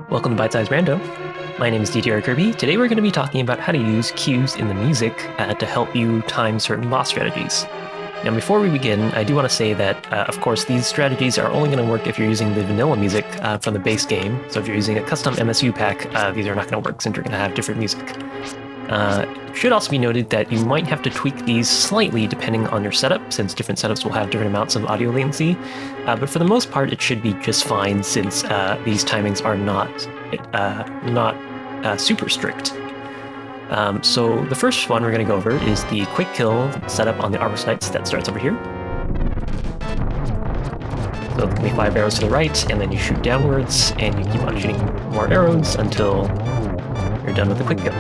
Welcome to Bite Size Rando. My name is DTR Kirby. Today we're going to be talking about how to use cues in the music to help you time certain boss strategies. Now before we begin, I do want to say that, of course, these strategies are only going to work if you're using the vanilla music from the base game. So if you're using a custom MSU pack, these are not going to work since you're going to have different music. It should also be noted that you might have to tweak these slightly depending on your setup, since different setups will have different amounts of audio latency. But for the most part, it should be just fine since these timings are not super strict. So the first one we're going to go over is the quick kill setup on the Armor Knights that starts over here. So it can be 5 arrows to the right, and then you shoot downwards, and you keep on shooting more arrows until you're done with the quick kill.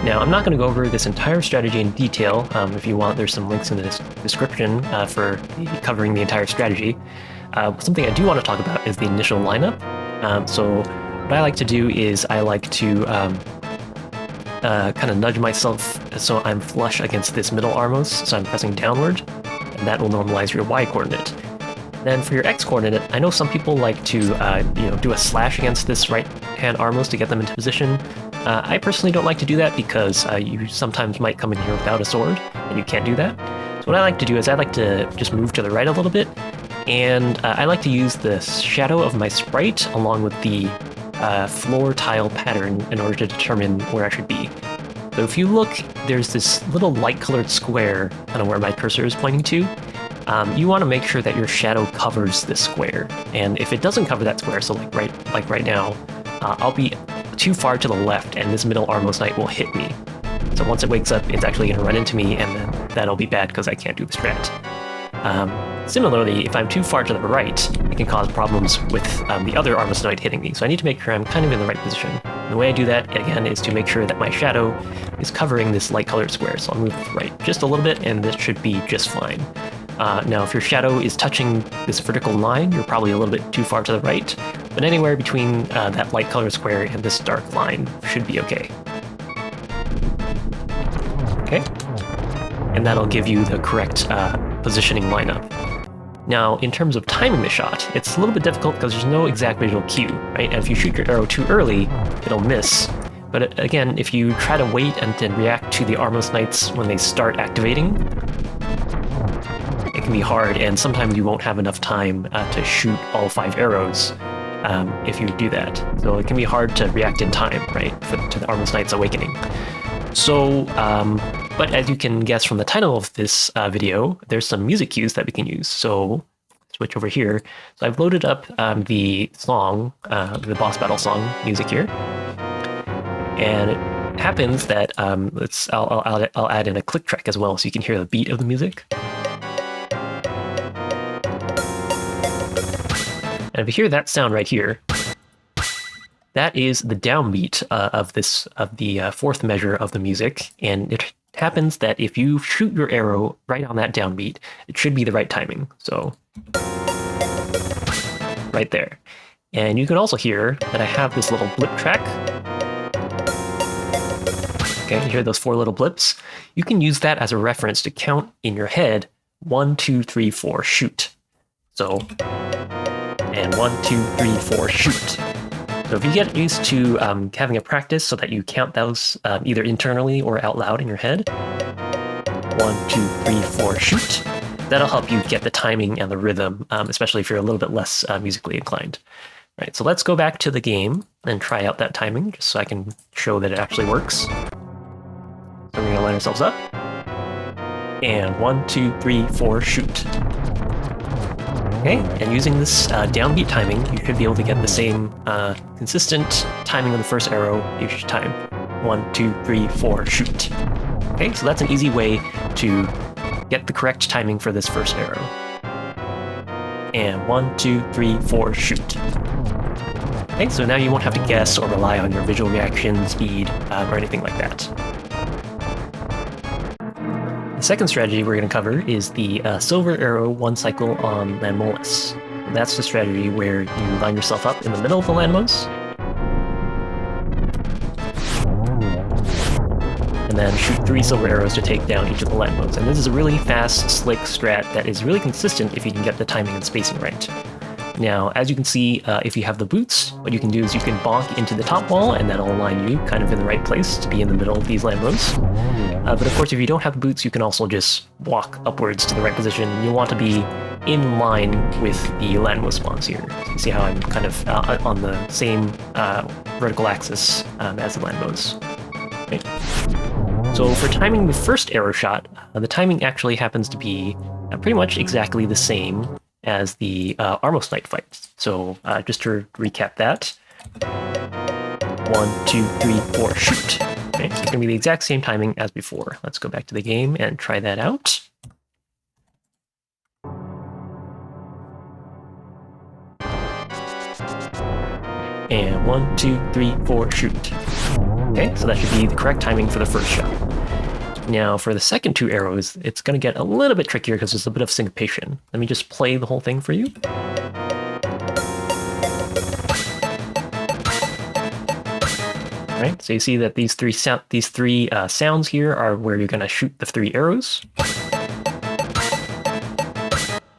Now, I'm not going to go over this entire strategy in detail. If you want, there's some links in the description for covering the entire strategy. Something I do want to talk about is the initial lineup. So what I like to do is I like to kind of nudge myself so I'm flush against this middle armos, so I'm pressing downward, and that will normalize your Y coordinate. Then for your X coordinate, I know some people like to do a slash against this right hand armos to get them into position. I personally don't like to do that because you sometimes might come in here without a sword, and you can't do that. So what I like to do is I like to just move to the right a little bit, and I like to use the shadow of my sprite along with the floor tile pattern in order to determine where I should be. So if you look, there's this little light-colored square, kind of where my cursor is pointing to. You want to make sure that your shadow covers this square, and if it doesn't cover that square, so like right now, I'll be too far to the left, and this middle Armos Knight will hit me. So once it wakes up, it's actually going to run into me, and then that'll be bad because I can't do the strat. Similarly, if I'm too far to the right, it can cause problems with the other Armos Knight hitting me, so I need to make sure I'm kind of in the right position. And the way I do that, again, is to make sure that my shadow is covering this light-colored square, so I'll move to the right just a little bit, and this should be just fine. Now, if your shadow is touching this vertical line, you're probably a little bit too far to the right, but anywhere between that light colored square and this dark line should be okay. Okay, and that'll give you the correct positioning lineup. Now, in terms of timing the shot, it's a little bit difficult because there's no exact visual cue, right? And if you shoot your arrow too early, it'll miss. But again, if you try to wait and then react to the Armos Knights when they start activating, it can be hard, and sometimes you won't have enough time to shoot all 5 arrows if you do that. So it can be hard to react in time, right, to the Armos Knights awakening. So, but as you can guess from the title of this video, there's some music cues that we can use. So switch over here. So I've loaded up the song, the boss battle song music here, and it happens that I'll add in a click track as well, so you can hear the beat of the music. And if you hear that sound right here, that is the downbeat of the fourth measure of the music, and it happens that if you shoot your arrow right on that downbeat, it should be the right timing. So right there. And you can also hear that I have this little blip track. Okay, you hear those 4 little blips? You can use that as a reference to count in your head 1, 2, 3, 4, shoot. So, and 1, 2, 3, 4, shoot. So if you get used to having a practice so that you count those either internally or out loud in your head, 1, 2, 3, 4, shoot, that'll help you get the timing and the rhythm, especially if you're a little bit less musically inclined. All right, so let's go back to the game and try out that timing, just so I can show that it actually works. So we're going to line ourselves up, and 1, 2, 3, 4, shoot. Okay, and using this downbeat timing, you should be able to get the same consistent timing of the first arrow each time. 1, 2, 3, 4, shoot. Okay, so that's an easy way to get the correct timing for this first arrow. And 1, 2, 3, 4, shoot. Okay, so now you won't have to guess or rely on your visual reaction, speed, or anything like that. The second strategy we're going to cover is the silver arrow 1 cycle on landmolus. That's the strategy where you line yourself up in the middle of the landmos, and then shoot 3 silver arrows to take down each of the landmos. And this is a really fast, slick strat that is really consistent if you can get the timing and spacing right. Now, as you can see, if you have the boots, what you can do is you can bonk into the top wall, and that'll align you kind of in the right place to be in the middle of these Lambos. But of course, if you don't have the boots, you can also just walk upwards to the right position. You'll want to be in line with the Lanmo spawns here. So you see how I'm kind of on the same vertical axis as the Lanmos. Okay. So for timing the first arrow shot, the timing actually happens to be pretty much exactly the same as the Armos Knight fight. So just to recap that, 1, 2, 3, 4, shoot. Okay, so it's going to be the exact same timing as before. Let's go back to the game and try that out. And 1, 2, 3, 4, shoot. Okay, so that should be the correct timing for the first shot. Now, for the second two arrows, it's going to get a little bit trickier because there's a bit of syncopation. Let me just play the whole thing for you. All right, so you see that these three sounds here are where you're going to shoot the 3 arrows.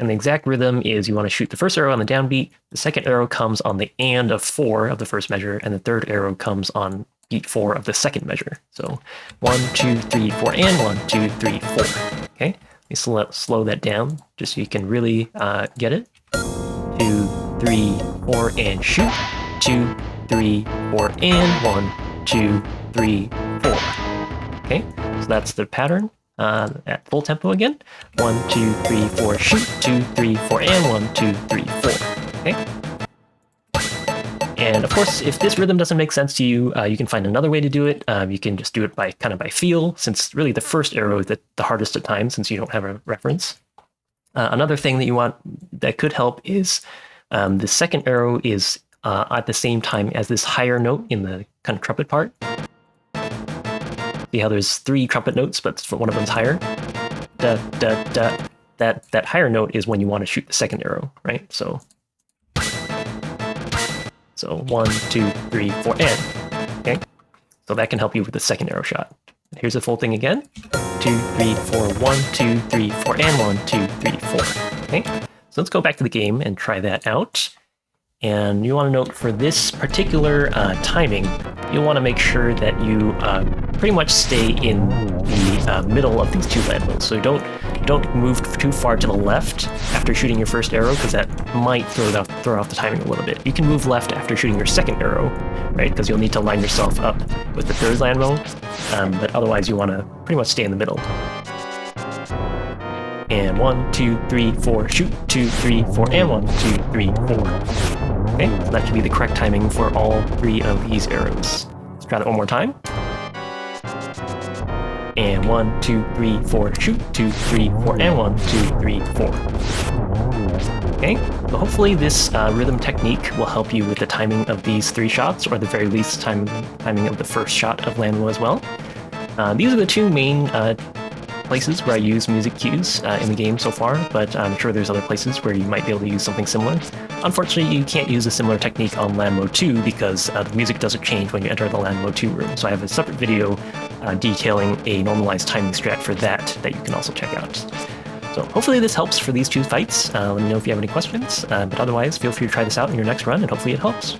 And the exact rhythm is you want to shoot the first arrow on the downbeat, the second arrow comes on the and of 4 of the first measure, and the third arrow comes on beat 4 of the second measure. So 1, 2, 3, 4, and 1, 2, 3, 4. Okay, let me slow that down just so you can really get it. 2, 3, 4, and shoot. 2, 3, 4, and 1, 2, 3, 4. Okay, so that's the pattern. At full tempo again. 1, 2, 3, 4, shoot. 2, 3, 4, and 1, 2, 3, 4. Okay. And of course, if this rhythm doesn't make sense to you, you can find another way to do it. You can just do it by kind of by feel, since really the first arrow is the hardest of time, since you don't have a reference. Another thing that you want that could help is the second arrow is at the same time as this higher note in the kind of trumpet part. See how there's 3 trumpet notes, but one of them's higher. Da da da. That higher note is when you want to shoot the second arrow, right? So 1, 2, 3, 4, and. Okay, so that can help you with the second arrow shot. Here's the full thing again. 2, 3, 4, 1, 2, 3, 4, and 1, 2, 3, 4. Okay, so let's go back to the game and try that out. And you want to note for this particular timing, you'll want to make sure that you pretty much stay in the middle of these 2 Lambos. So don't move too far to the left after shooting your first arrow, because that might throw off the timing a little bit. You can move left after shooting your second arrow, right? Because you'll need to line yourself up with the third Lambo, but otherwise you want to pretty much stay in the middle. And 1, 2, 3, 4, shoot. 2, 3, 4, and 1, 2, 3, 4. Okay, so that should be the correct timing for all 3 of these arrows. Let's try that one more time. And 1, 2, 3, 4, shoot. 2, 3, 4, and 1, 2, 3, 4. Okay, so hopefully this rhythm technique will help you with the timing of these 3 shots, or at the very least timing of the first shot of Lanmo as well. These are the 2 main places where I use music cues in the game so far, but I'm sure there's other places where you might be able to use something similar. Unfortunately, you can't use a similar technique on Lanmo 2 because the music doesn't change when you enter the Lanmo 2 room. So I have a separate video detailing a normalized timing strat for that you can also check out. So hopefully this helps for these 2 fights. Let me know if you have any questions, but otherwise feel free to try this out in your next run and hopefully it helps.